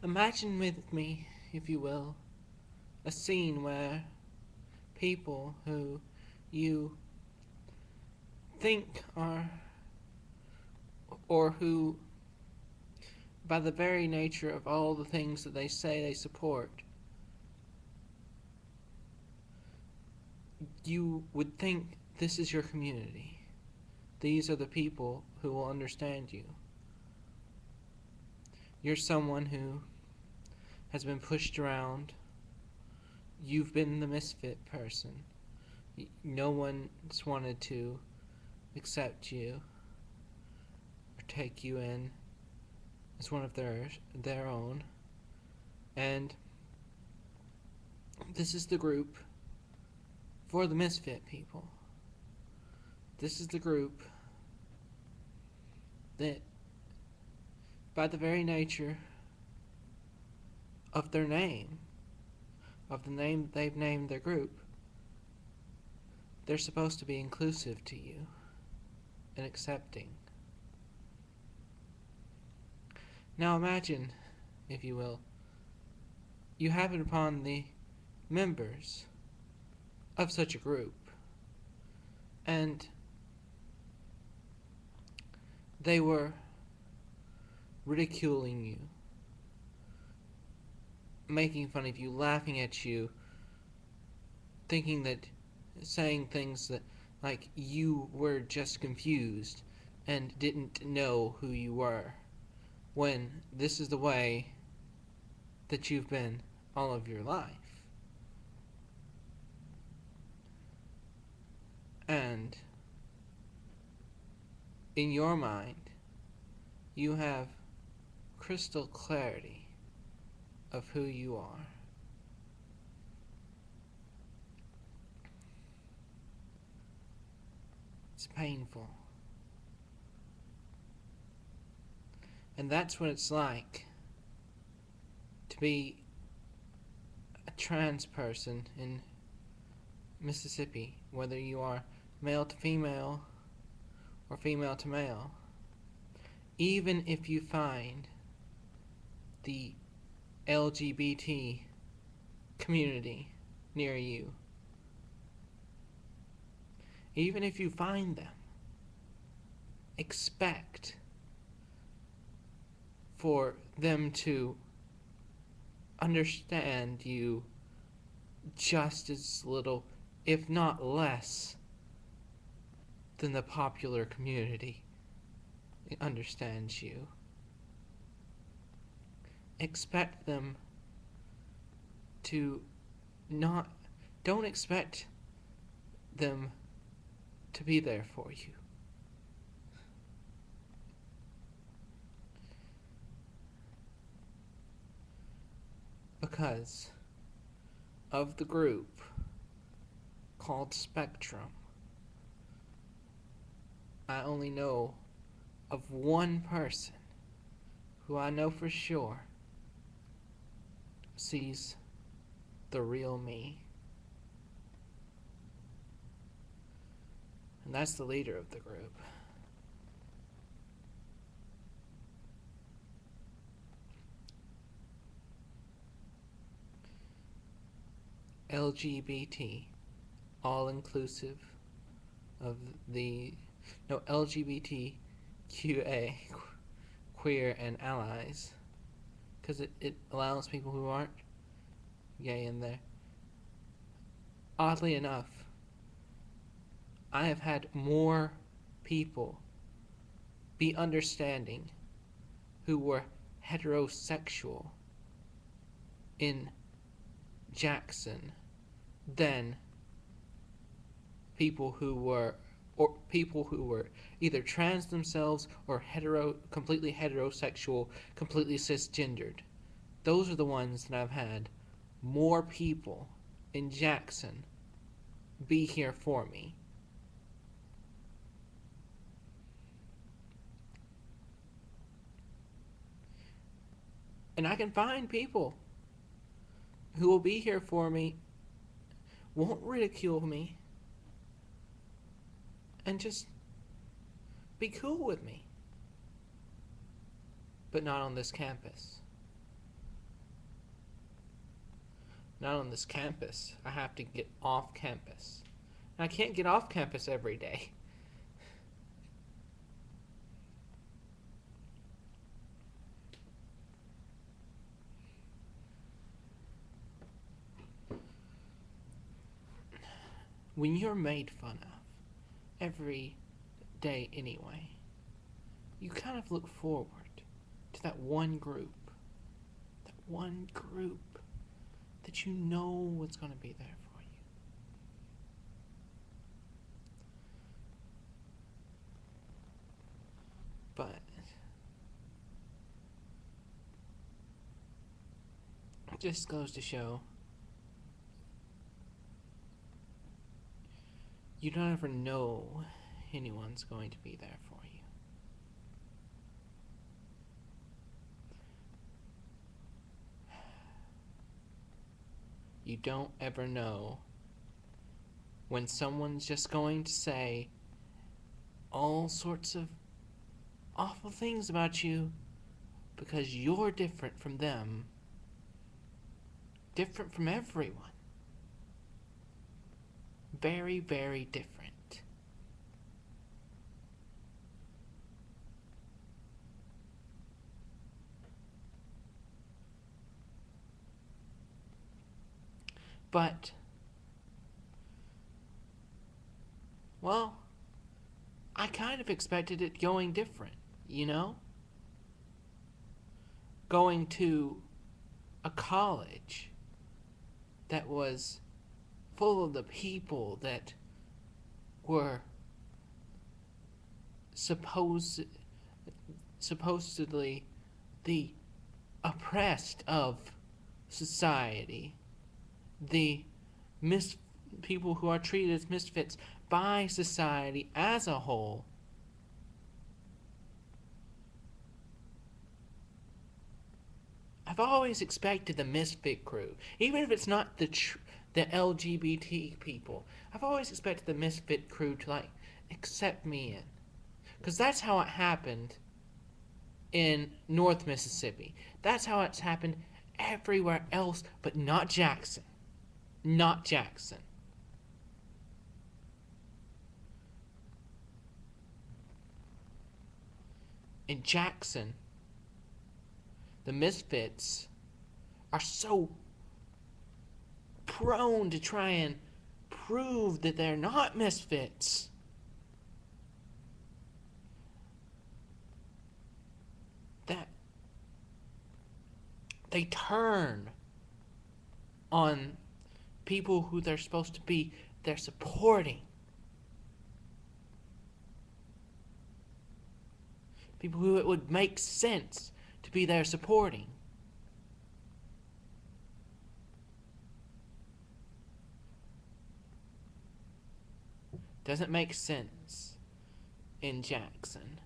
Imagine with me, if you will, a scene where people who you think are, or who, by the very nature of all the things that they say they support, you would think this is your community. These are the people who will understand you. You're someone who has been pushed around. You've been the misfit person. No one's wanted to accept you or take you in as one of their own. And this is the group for the misfit people. This is the group that, by the very nature of their name, of the name that they've named their group, they're supposed to be inclusive to you and accepting. Now imagine, if you will, you happen upon the members of such a group, and they were ridiculing you, making fun of you, laughing at you, thinking that, saying things that, like, you were just confused and didn't know who you were, when this is the way that you've been all of your life. And in your mind, you have crystal clarity of who you are. It's painful. And that's what it's like to be a trans person in Mississippi, whether you are male to female or female to male. Even if you find the LGBT community near you, even if you find them, expect for them to understand you just as little, if not less, than the popular community understands you. Expect them to not, don't expect them to be there for you. Because of the group called Spectrum, I only know of one person who I know for sure sees the real me. And that's the leader of the group. LGBT, all inclusive of the, no, LGBTQA, queer and allies, because it allows people who aren't gay in there. Oddly enough, I have had more people be understanding who were heterosexual in Jackson than people who were either trans themselves or completely heterosexual, completely cisgendered. Those are the ones that I've had more people in Jackson be here for me. And I can find people who will be here for me, won't ridicule me, and just be cool with me. But not on this campus. Not on this campus. I have to get off campus. And I can't get off campus every day. When you're made fun of every day anyway, you kind of look forward to that one group that you know is going to be there for you. But it just goes to show you don't ever know anyone's going to be there for you. You don't ever know when someone's just going to say all sorts of awful things about you because you're different from them, different from everyone. Very, very different. But, well, I kind of expected it going different, you know? Going to a college that was full of the people that were supposedly the oppressed of society, the people who are treated as misfits by society as a whole. I've always expected the misfit crew, even if it's not the LGBT people. I've always expected the misfit crew to like accept me in, because that's how it happened in North Mississippi. That's how it's happened everywhere else, but not Jackson. Not Jackson. In Jackson, the misfits are so prone to try and prove that they're not misfits. That they turn on people who they're supposed to be, they're supporting. People who it would make sense to be there supporting. Doesn't make sense in Jackson.